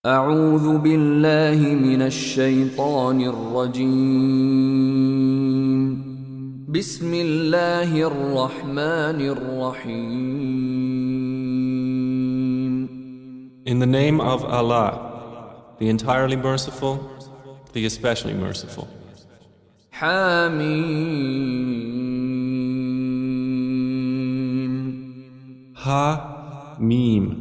أعوذ بالله من الشيطان الرجيم. بسم الله الرحمن الرحيم. In the name of Allah, the entirely merciful, the especially merciful. حاميم. Ha, Mim.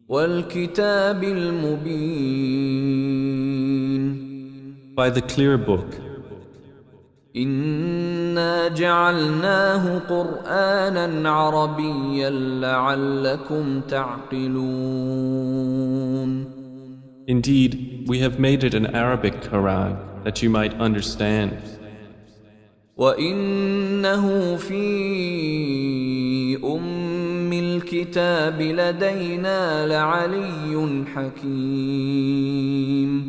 والكتاب المبين. By the clear book. إنا جعلناه قرآنا عربيا لعلكم تعقلون. Indeed, we have made it an Arabic Quran that you might understand. وإنه في الكتاب لدينا لعلي حكيم.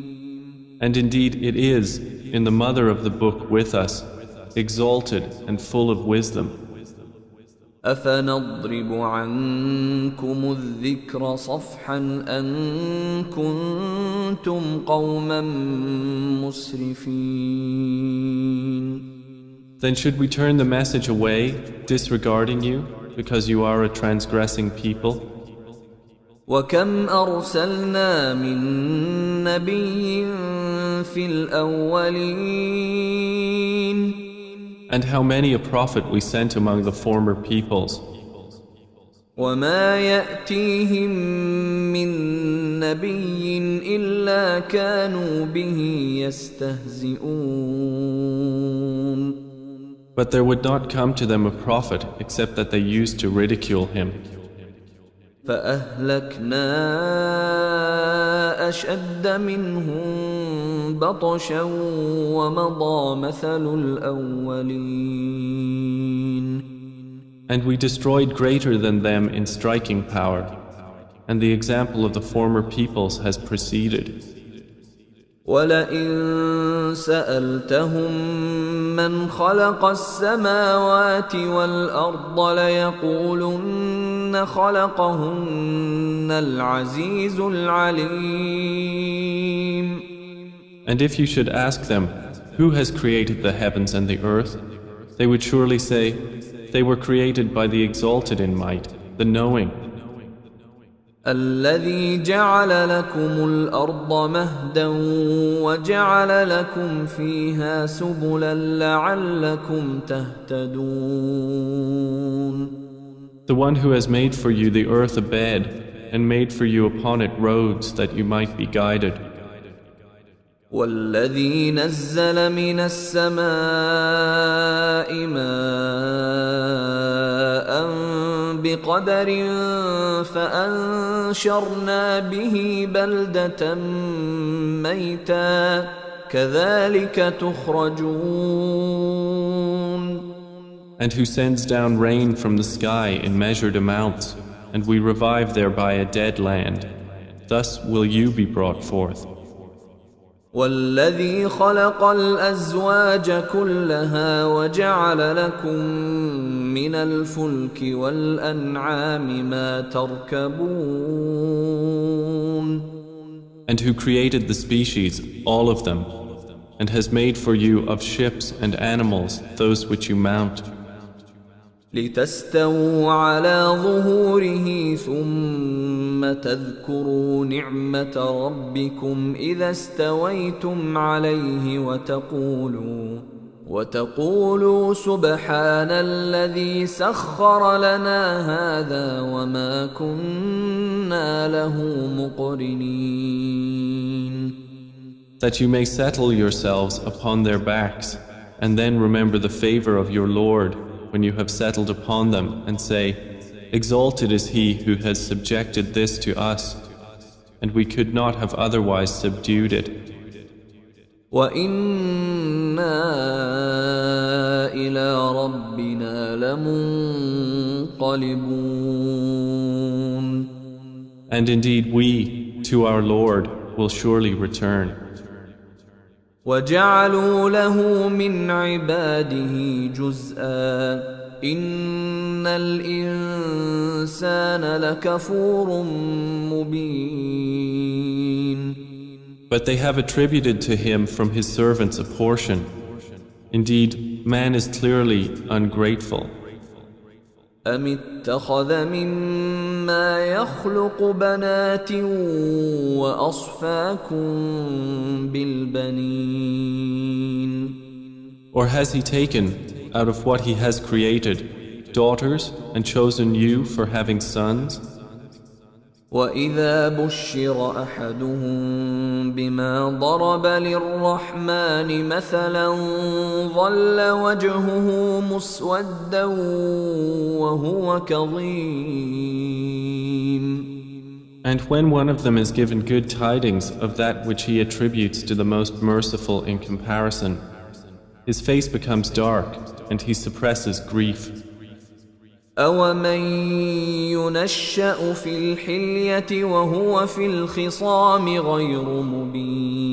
And indeed it is in the mother of the book with us, exalted and full of wisdom. أفنضرب عنكم الذكر صفحا أن كنتم قوما مسرفين. Then should we turn the message away, disregarding you, because you are a transgressing people? وكم أرسلنا من نبي في الأولين. And how many a prophet we sent among the former peoples. وما يأتيهم من نبي إلا كانوا به يستهزئون. But there would not come to them a prophet except that they used to ridicule him. فأهلكنا أشد منهم بطشا ومضى مثل الأولين. And we destroyed greater than them in striking power, and the example of the former peoples has preceded. ولئن سألتهم من خلق السماوات والأرض ليقولن خلقهن العزيز العليم. And if you should ask them, who has created the heavens and the earth, they would surely say, they were created by the exalted in might, the knowing. الذي جعل لكم الأرض مهدا وجعل لكم فيها سبلا لعلكم تهتدون. The one who has made for you the earth a bed and made for you upon it roads that you might be guided. والذي نزل من السماء ماء بقدر فأنشرنا به بلدة ميتا كذلك تخرجون. And who sends down rain from the sky in measured amounts, and we revive thereby a dead land. Thus will you be brought forth. والذي خلق الأزواج كلها وجعل لكم من الفلك والأنعام ما تركبون. And who created the species, all of them, and has made for you of ships and animals those which you mount. لتستووا على ظهوره ثم تذكروا نعمة ربكم إذا استويتم عليه وتقولوا سبحان الذي سخر لنا هذا وما كنا له مقرنين. That you may settle yourselves upon their backs, and then remember the favor of your Lord when you have settled upon them, and say, exalted is he who has subjected this to us, and we could not have otherwise subdued it. وَإِنَّا إِلَى رَبِّنَا لَمُنقَلِبُونَ. And indeed we, to our Lord, will surely return. وَجَعَلُوا لَهُ مِنْ عِبَادِهِ جُزْءًا إِنَّ الْإِنسَانَ لَكَفُورٌ مُبِينٌ. But they have attributed to him from his servants a portion. Indeed, man is clearly ungrateful. أم اتخذ مما يخلق بنات وأصفاكم بالبنين. Or has he taken, out of what he has created, daughters and chosen you for having sons? وإذا بشر أحدهم بما ضرب للرحمن مثلا ظل وجهه مسودا وهو كظيم. And when one of them is given good tidings of that which he attributes to the most merciful in comparison, his face becomes dark and he suppresses grief. أَوَمَن يُنَشَّأُ فِي الْحِلْيَةِ وَهُوَ فِي الْخِصَامِ غَيْرُ مُبِينٍ.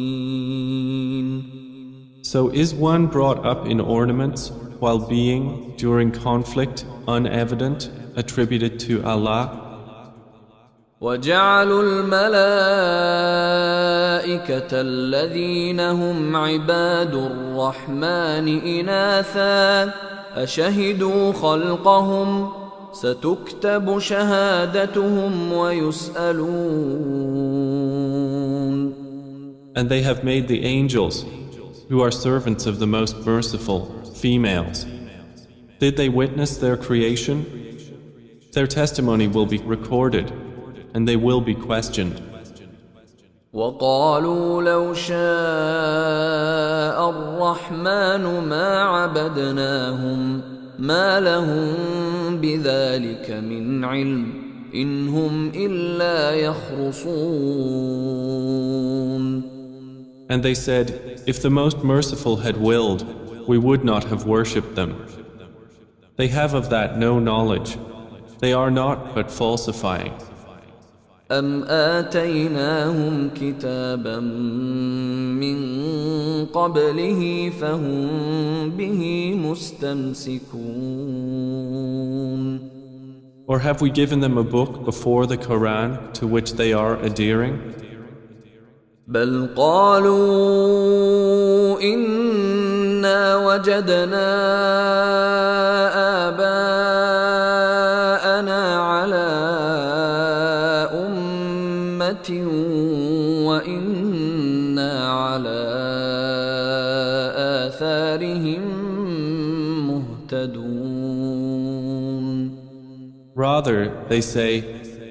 So is one brought up in ornaments while being, during conflict, unevident, attributed to Allah? وَجَعَلُوا الْمَلَائِكَةَ الَّذِينَ هُمْ عِبَادُ الرَّحْمَنِ إِنَاثًا أشهدوا خلقهم ستكتب شهادتهم ويسألون. And they have made the angels, who are servants of the most merciful, females. Did they witness their creation? Their testimony will be recorded, and they will be questioned. وقالوا لو شاء الرحمن ما عبدناهم ما لهم بذلك من علم إن هم إلا يخرصون. And they said, if the most merciful had willed, we would not have worshipped them. They have of that no knowledge. They are not but falsifying. أم آتيناهم كتابا من قبله فهم به مستمسكون. Or have we given them a book before the Qur'an to which they are adhering? بل قالوا إنا وجدنا آباءنا على وإنا على آثارهم مهتدون. Rather, they say,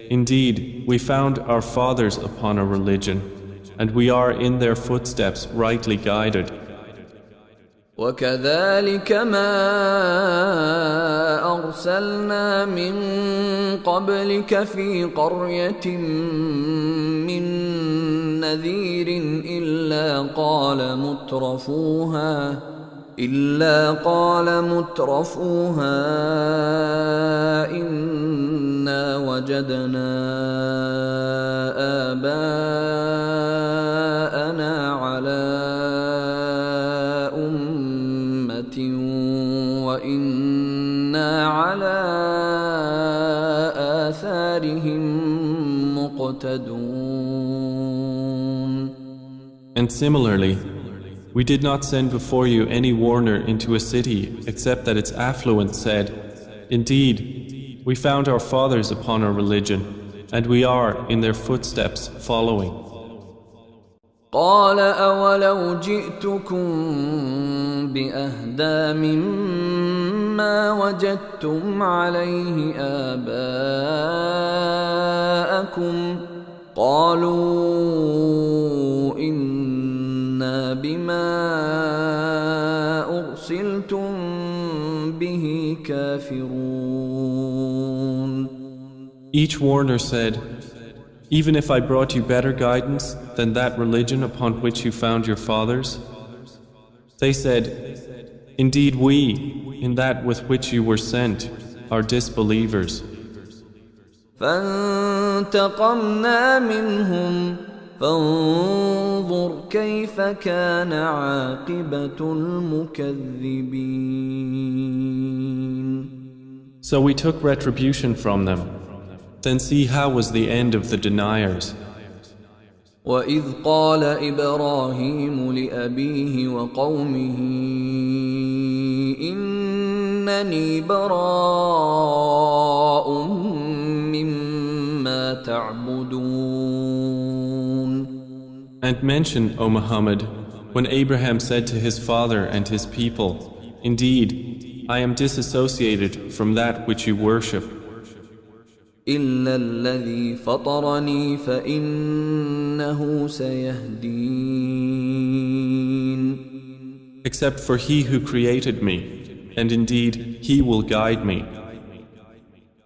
indeed, we found our fathers upon a religion, and we are in their footsteps rightly guided. وكذلك ما أرسلنا من قبلك في قرية من نذير إلا قال مترفوها إنا وجدنا آباءنا على وإنا على آثارهم مقتدون. And similarly, we did not send before you any warner into a city except that its affluent said, indeed, we found our fathers upon a religion, and we are in their footsteps following. قال أولو جئتكم بأهدى مما وجدتم عليه آباءكم قالوا إنا بما أرسلتم به كافرون. Each warner said, even if I brought you better guidance than that religion upon which you found your fathers? They said, indeed we, in that with which you were sent, are disbelievers. فانتقمنا منهم فانظر كيف كان عاقبة المكذبين. So we took retribution from them. Then see how was the end of the deniers. وإذ قال إبراهيم لأبيه وقومه إنني براء مما تعبدون. And mention, O Muhammad, when Abraham said to his father and his people, Indeed, I am disassociated from that which you worship. إلا الذي فطرني فإنه سيهدين. Except for he who created me, and indeed he will guide me.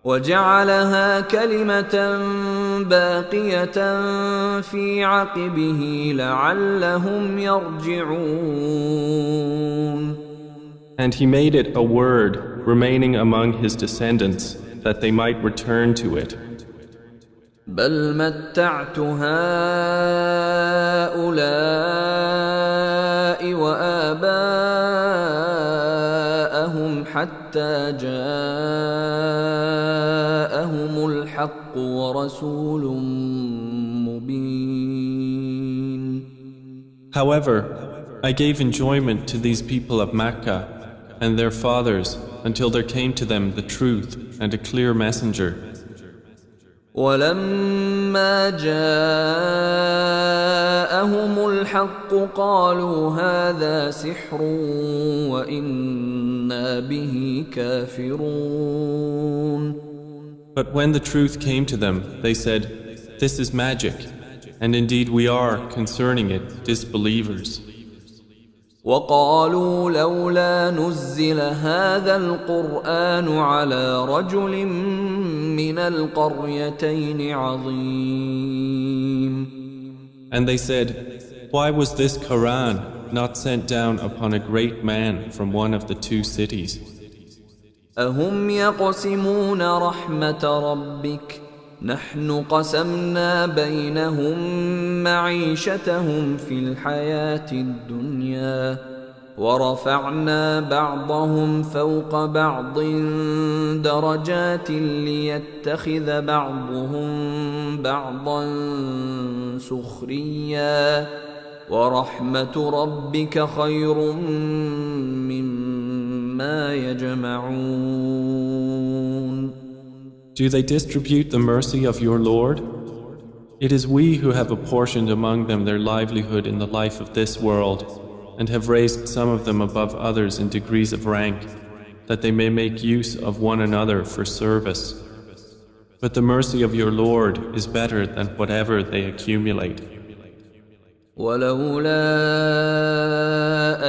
وجعلها كلمة باقية في عقبه لعلهم يرجعون. And he made it a word remaining among his descendants, that they might return to it. بل متعت هؤلاء وآباءهم حتى جاءهم الحق ورسول مبين. However, I gave enjoyment to these people of Mecca and their fathers until there came to them the truth and a clear messenger. ولما جاءهم الحق قالوا هذا سحر وإنا به كافرون. But when the truth came to them, they said, This is magic, and indeed we are, concerning it, disbelievers. وقالوا لولا نزل هذا القرآن على رجل من القريتين عظيم. And they said, Why was this Quran not sent down upon a great man from one of the two cities? أهم يقسمون رحمة ربك نحن قسمنا بينهم معيشتهم في الحياة الدنيا ورفعنا بعضهم فوق بعض درجات ليتخذ بعضهم بعضا سخريا ورحمة ربك خير مما يجمعون. Do they distribute the mercy of your Lord? It is we who have apportioned among them their livelihood in the life of this world, and have raised some of them above others in degrees of rank, that they may make use of one another for service. But the mercy of your Lord is better than whatever they accumulate. ولولا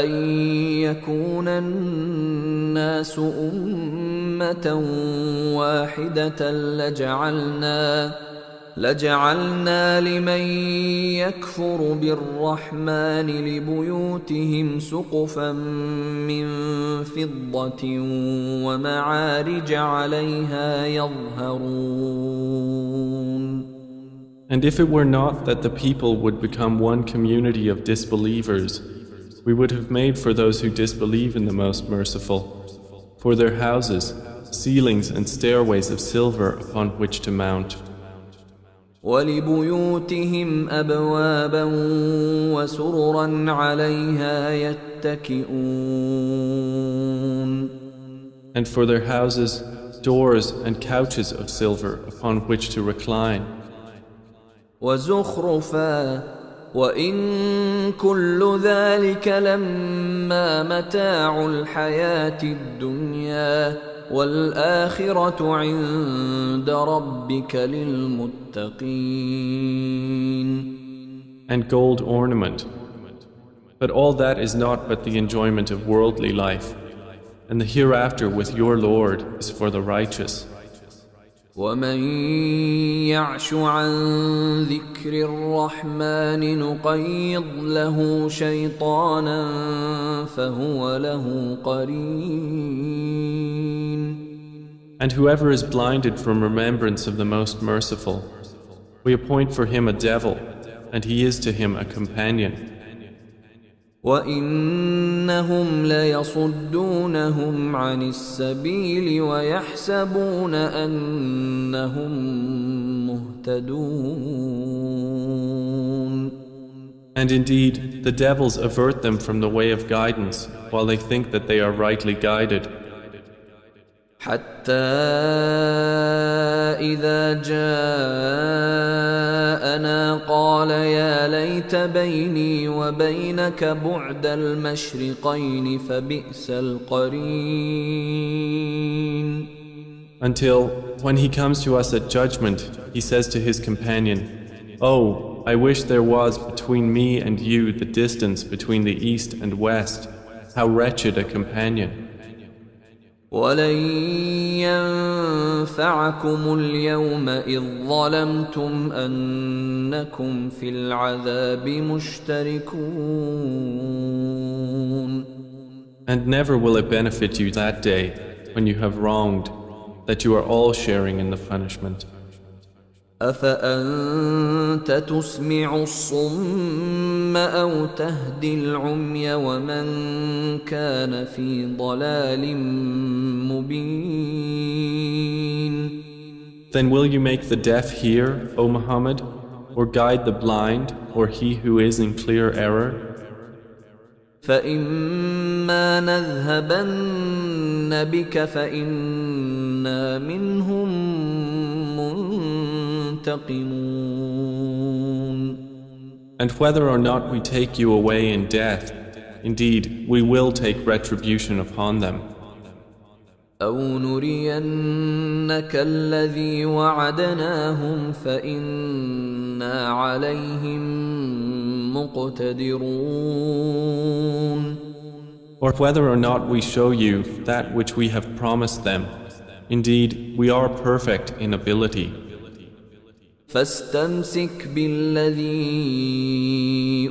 أن يكون الناس أمة واحدة لجعلنا لمن يكفر بالرحمن لبيوتهم سقفا من فضة ومعارج عليها يظهرون. And if it were not that the people would become one community of disbelievers, we would have made for those who disbelieve in the Most Merciful, for their houses, ceilings and stairways of silver upon which to mount. وَلِبُيُوتِهِمْ أَبْوَابًا وَسُرُرًا عَلَيْهَا يَتَّكِئُونَ. And for their houses, doors and couches of silver upon which to recline. وَزُخْرُفًا وَإِن كُلُّ ذَلِكَ لَمَّا مَتَاعُ الْحَيَاةِ الدُّنْيَا وَالْآخِرَةُ عِندَ رَبِّكَ لِلْمُتَّقِينَ. And gold ornament. But all that is not but the enjoyment of worldly life, and the hereafter with your Lord is for the righteous. وَمَن يَعْشُ عَن ذِكْرِ الرَّحْمَنِ نُقَيِّضْ لَهُ شَيْطَانًا فَهُوَ لَهُ قَرِينٌ. And whoever is blinded from remembrance of the Most Merciful, we appoint for him a devil, and he is to him a companion. وَإِنَّهُمْ لَيَصُدُّونَهُمْ عَنِ السَّبِيلِ وَيَحْسَبُونَ أَنَّهُمْ مُهْتَدُونَ. And indeed, the devils avert them from the way of guidance while they think that they are rightly guided. حتى إذا جاءنا قال يا ليت بيني وبينك بعد المشرقين فبئس القرين. Until, when he comes to us at judgment, he says to his companion, "Oh, I wish there was between me and you the distance between the east and west. How wretched a companion." ولن ينفعكم اليوم إذ ظلمتم أنكم في العذاب مشتركون. And never will it benefit you that day when you have wronged, that you are all sharing in the punishment. أفأنت تسمع الصم أو تهدي العمي ومن كان في ضلال مبين. Then will you make the deaf hear, O Muhammad, or guide the blind, or he who is in clear error? فإما نذهبن بك فإنا منهم منتقمون. And whether or not we take you away in death, indeed we will take retribution upon them. أو نرينك الذي وعدناهم فإنا عليهم مقتدرون. Or whether or not we show you that which we have promised them, indeed we are perfect in ability. فاستمسك بالذي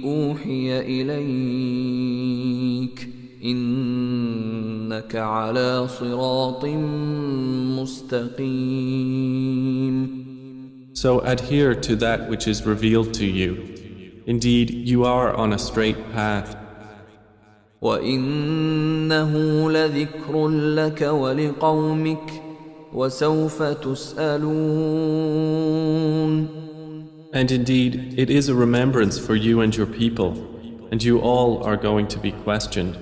أوحي إليك إنك على صراط مستقيم. So adhere to that which is revealed to you. Indeed, you are on a straight path. وإنه لذكر لك ولقومك وسوف تسألون. And indeed, it is a remembrance for you and your people, and you all are going to be questioned.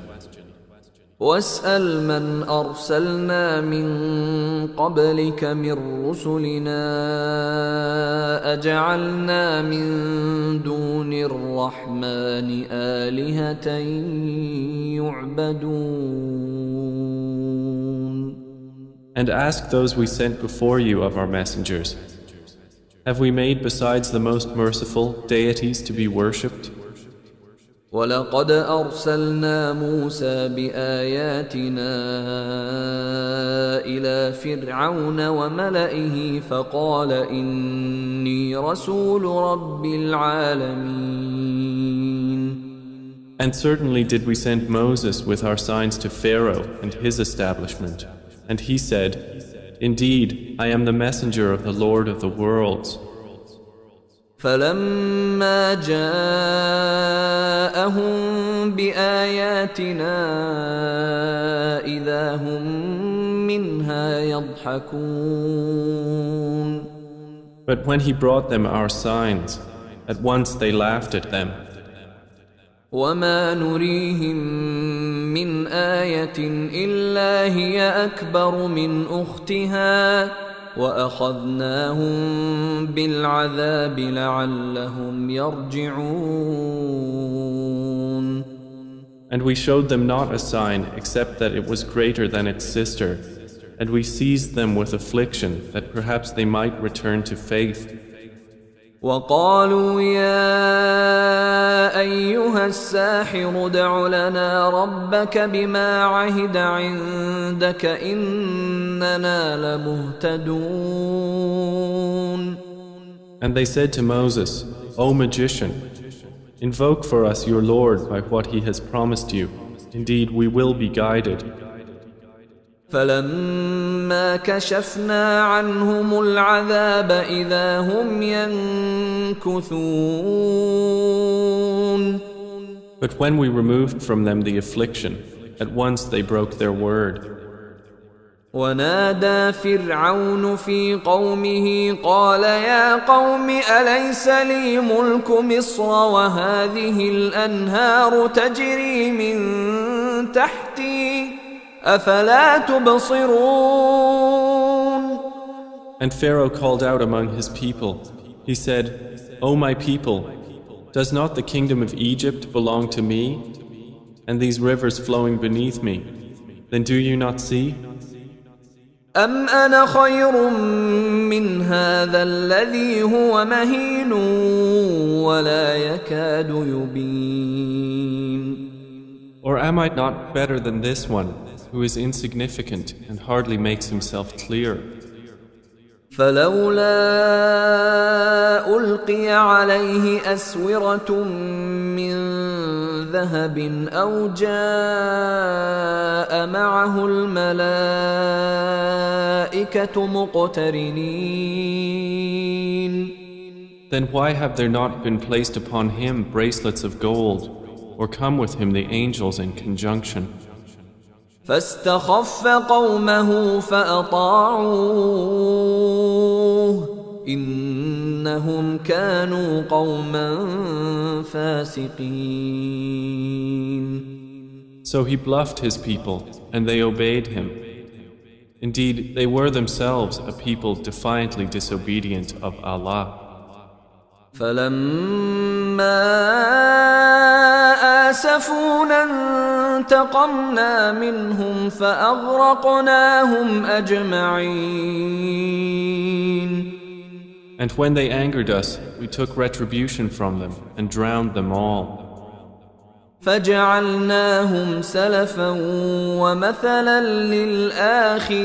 واسأل من أرسلنا من قبلك من رسلنا أجعلنا من دون الرحمن آلهة يعبدون. And ask those we sent before you of our messengers, have we made besides the most merciful deities to be worshipped? ولقد أرسلنا موسى بآياتنا إلى فرعون وملئه فقال إني رسول رب العالمين. And certainly did we send Moses with our signs to Pharaoh and his establishment, and he said, "Indeed, I am the messenger of the Lord of the worlds." فلما جاءهم بآياتنا إذا هم منها يضحكون. But when he brought them our signs, at once they laughed at them. وما نريهم من آية إلا هي أكبر من أختها وأخذناهم بالعذاب لعلهم يرجعون. And we showed them not a sign except that it was greater than its sister, and we seized them with affliction that perhaps they might return to faith. وقالوا يا أيها الساحر ادع لنا ربك بما عهد عندك إننا لمهتدون. And they said to Moses, "O magician, invoke for us your Lord by what he has promised you. Indeed, we will be guided." فلما كشفنا عنهم العذاب إذا هم ينكثون. But when we removed from them the affliction, at once they broke their word. ونادى فرعون في قومه قال يا قوم أليس لي ملك مصر وهذه الأنهار تجري من تحتي أفلا تبصرون. And Pharaoh called out among his people. He said, O my people, does not the kingdom of Egypt belong to me, and these rivers flowing beneath me? Then do you not see? أم أنا خير من هذا الذي هو مهين ولا يكاد يبين. Or am I not better than this one, who is insignificant and hardly makes himself clear? فلولا ألقي عليه أسورة من ذهب أو جاء معه الملائكة مقترنين. Then why have there not been placed upon him bracelets of gold, or come with him the angels in conjunction? فاستخف قومه فأطاعوه إنهم كانوا قوما فاسقين. So he bluffed his people, and they obeyed him. Indeed, they were themselves a people defiantly disobedient of Allah. فلما آسفونا انتقمنا منهم فأغرقناهم أجمعين. And when they angered us, we took retribution from them and drowned them all. فجعلناهم سلفا ومثلا للآخرين.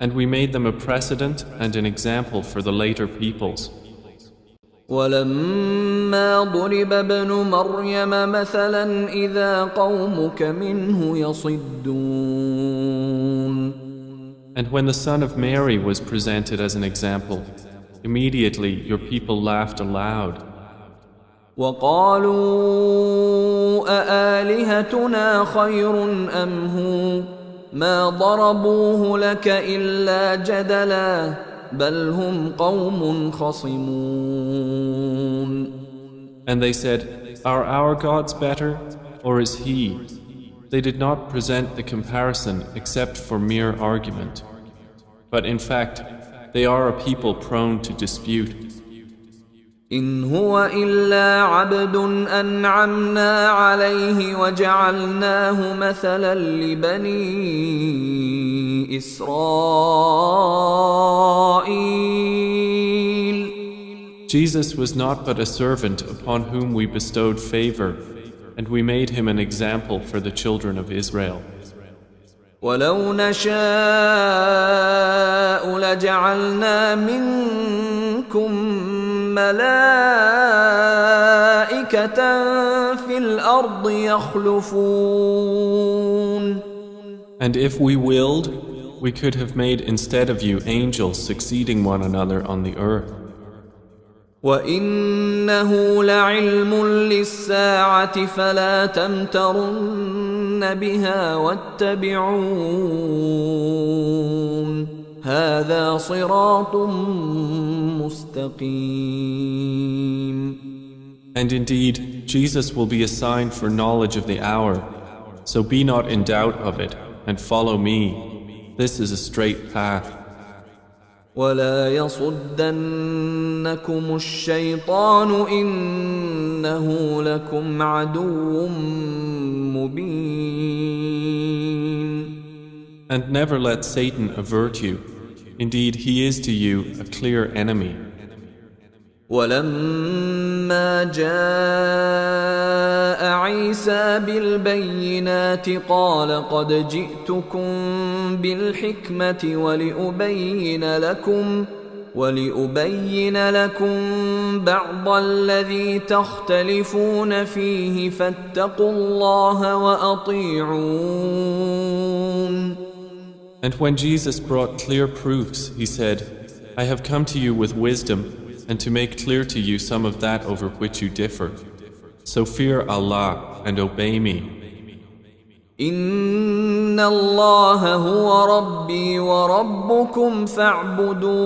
And we made them a precedent and an example for the later peoples. ولما ضرب ابن مريم مثلا إذا قومك منه يصدون. And when the son of Mary was presented as an example, immediately your people laughed aloud. وقالوا أآلهتنا خير أم هو ما ضربوه لك إلا جدلا بل هم قوم خصمون. And they said, Are our gods better, or is he? They did not present the comparison except for mere argument. But in fact, they are a people prone to dispute. إن هو إلا عبد أنعمنا عليه وجعلناه مثلا لبني إسرائيل. Jesus was not but a servant upon whom we bestowed favor, and we made him an example for the children of Israel. ولو نشاء لجعلنا منكم ملائكة في الأرض يخلفون. And if we willed, we could have made instead of you angels succeeding one another on the earth. وإنه لعلم للساعة فلا تمترن بها واتبعون هذا صراط مستقيم. And indeed, Jesus will be a sign for knowledge of the hour, so be not in doubt of it, and follow me. This is a straight path. ولا يصدنكم الشيطان إنه لكم عدو مبين. And never let Satan avert you. Indeed, he is to you a clear enemy. ولما جاء عيسى بالبينات قال قد جئتكم بالحكمة ولأبين لكم بعض الذي تختلفون فيه فاتقوا الله وأطيعون. And when Jesus brought clear proofs, he said, I have come to you with wisdom and to make clear to you some of that over which you differ. So fear Allah and obey me. إن الله هو ربي وربكم فاعبدوه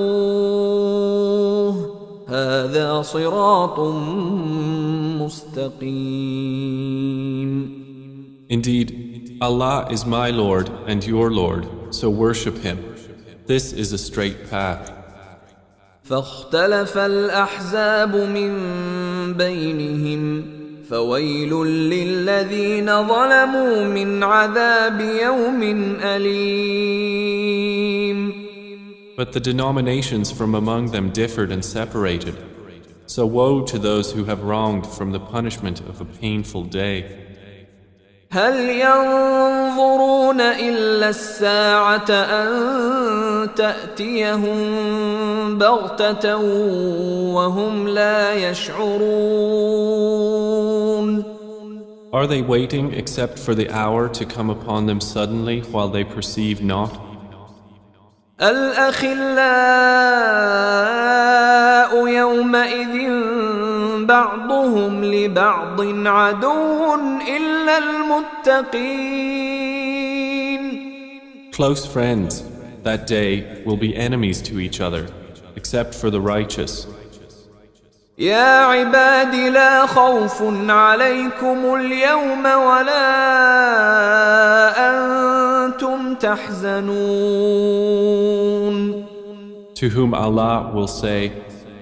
هذا صراط مستقيم. Indeed, Allah is my Lord and your Lord, so worship Him. This is a straight path. فاختلف الأحزاب من بينهم فويل للذين ظلموا من عذاب يوم أليم. But the denominations from among them differed and separated. So woe to those who have wronged from the punishment of a painful day. هل ينظرون إلا الساعة أن تأتيهم بغتة وهم لا يشعرون. Are they waiting except for the hour to come upon them suddenly while they perceive not? الأخلاء يومئذ بعضهم لبعض عدو إلا المتقين. Close friends that day will be enemies to each other except for the righteous. يا عباد لا خوف عليكم اليوم ولا أنتم تحزنون. To whom Allah will say,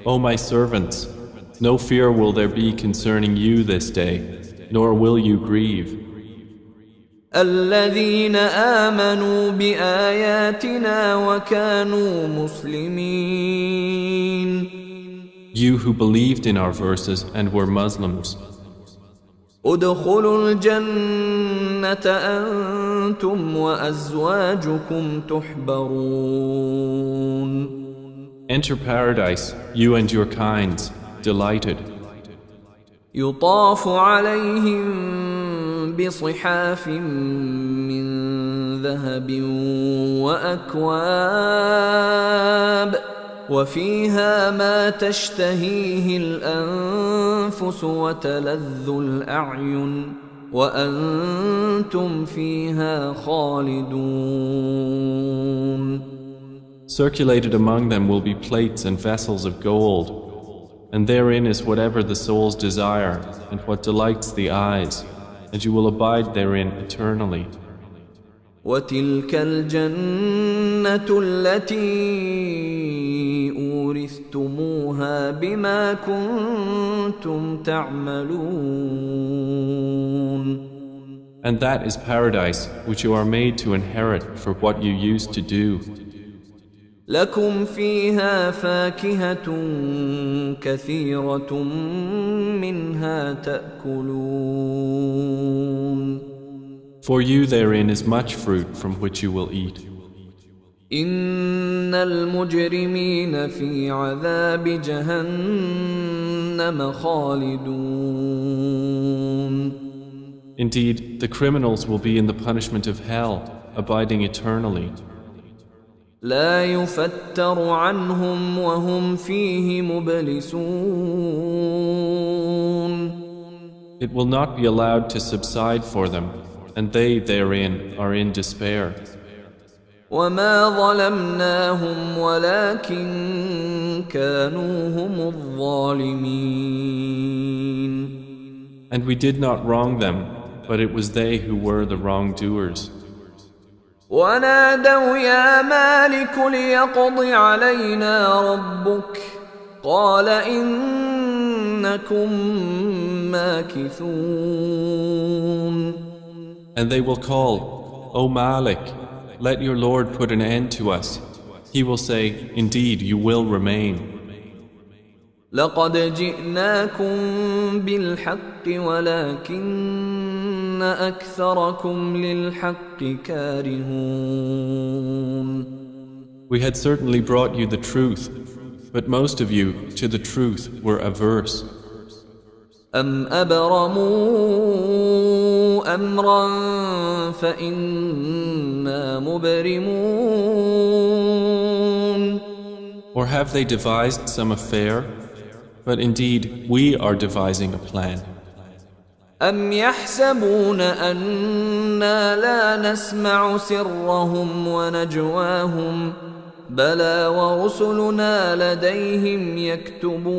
O my servants, no fear will there be concerning you this day, nor will you grieve. الذين آمنوا بآياتنا وكانوا مسلمين. You who believed in our verses and were Muslims. ادخلوا الجنة أنتم وأزواجكم تحبرون. Enter paradise, you and your kinds, delighted. يطاف عليهم بصحاف من ذهب وأكواب وفيها ما تشتهيه الأنفس وتلذ الأعين وأنتم فيها خالدون. Circulated among them will be plates and vessels of gold, and therein is whatever the souls desire and what delights the eyes, and you will abide therein eternally. وتلك الجنة التي أورثتموها بما كنتم تعملون. And that is paradise which you are made to inherit for what you used to do. لكم فيها فاكهة كثيرة منها تأكلون. For you therein is much fruit from which you will eat. إن المجرمين في عذاب جهنم خالدون. Indeed, the criminals will be in the punishment of hell, abiding eternally. لا يفتر عنهم وهم فيه مبلسون. It will not be allowed to subside for them, and they therein are in despair. وما ظلمناهم ولكن كانوا هم الظالمين. And we did not wrong them, but it was they who were the wrongdoers. ونادوا يا مالك ليقض علينا ربك قال إنكم ماكثون. And they will call, O Malik, let your Lord put an end to us. He will say, indeed, you will remain. لقد جئناكم بالحق ولكن أكثركم للحق كارهون. We had certainly brought you the truth, but most of you to the truth were averse. أم أبرموا أمرا فإنا مبرمون. Or have they devised some affair? But indeed, we are devising a plan. أم يحسبون أنا لا نسمع سرهم ونجواهم بلى ورسلنا لديهم يكتبون.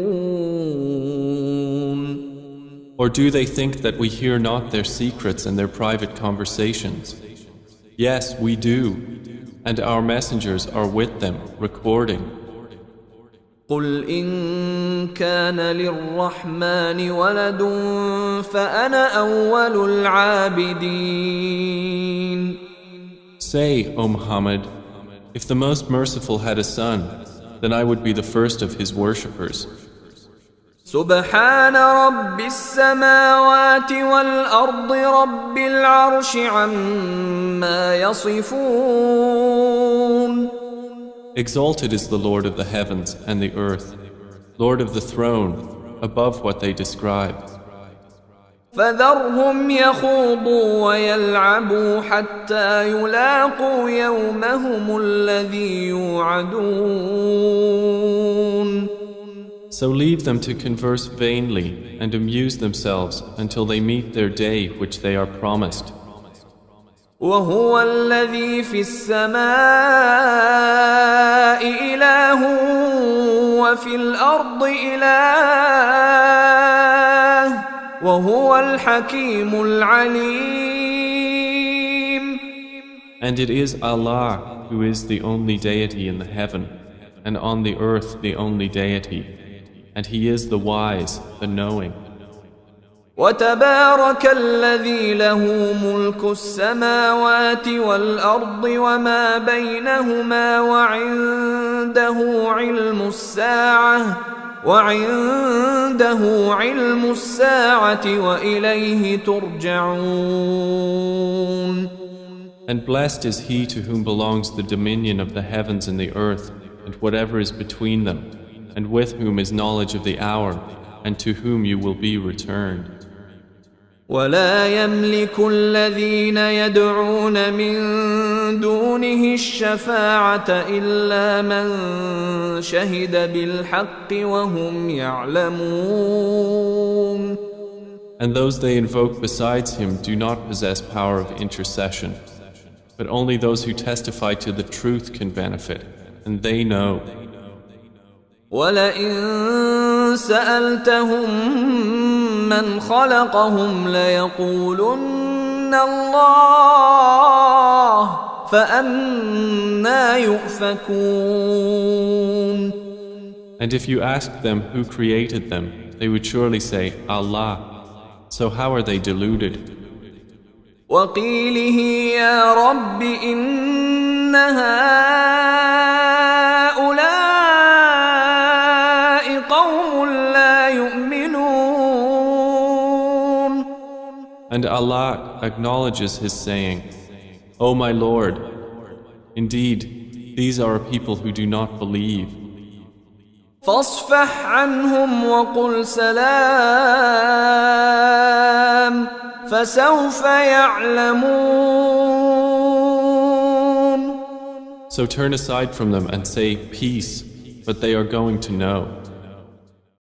Or do they think that we hear not their secrets and their private conversations? Yes, we do, and our messengers are with them, recording. قل إن كان للرحمن ولد فأنا أول العابدين. Say, O Muhammad, if the Most Merciful had a son, then I would be the first of his worshippers. سبحان رب السماوات والأرض رب العرش عما يصفون. Exalted is the Lord of the heavens and the earth, Lord of the throne, above what they describe. فذرهم يخوضوا ويلعبوا حتى يلاقوا يومهم الذي يوعدون. So leave them to converse vainly and amuse themselves until they meet their day which they are promised. وهو الذي في السماء إله وفي الأرض إله وهو الحكيم العليم. And it is Allah who is the only deity in the heaven, and on the earth the only deity, and He is the wise, the knowing. وتبارك الذي له ملك السماوات والأرض وما بينهما وعنده علم الساعة وإليه ترجعون. And blessed is he to whom belongs the dominion of the heavens and the earth and whatever is between them, and with whom is knowledge of the hour, and to whom you will be returned. ولا يملك الذين يدعون من دونه الشفاعة إلا من شهد بالحق وهم يعلمون. And those they invoke besides him do not possess power of intercession, but only those who testify to the truth can benefit, and they know. وَلَئِن سَأَلْتَهُم مَّنْ خَلَقَهُمْ لَيَقُولُنَّ اللَّهُ فَأَنَّىٰ يُؤْفَكُونَ. And if you asked them who created them, they would surely say, Allah. So how are they deluded? وَقِيلِهِ يَا رَبِّ إِنَّ هَٰؤُلَاءِ قَوْمٌ لَّا يُؤْمِنُونَ. And Allah acknowledges His saying, O my Lord, indeed, these are a people who do not believe. فاصفح عنهم وقل سلام فسوف يعلمون. So turn aside from them and say peace, but they are going to know.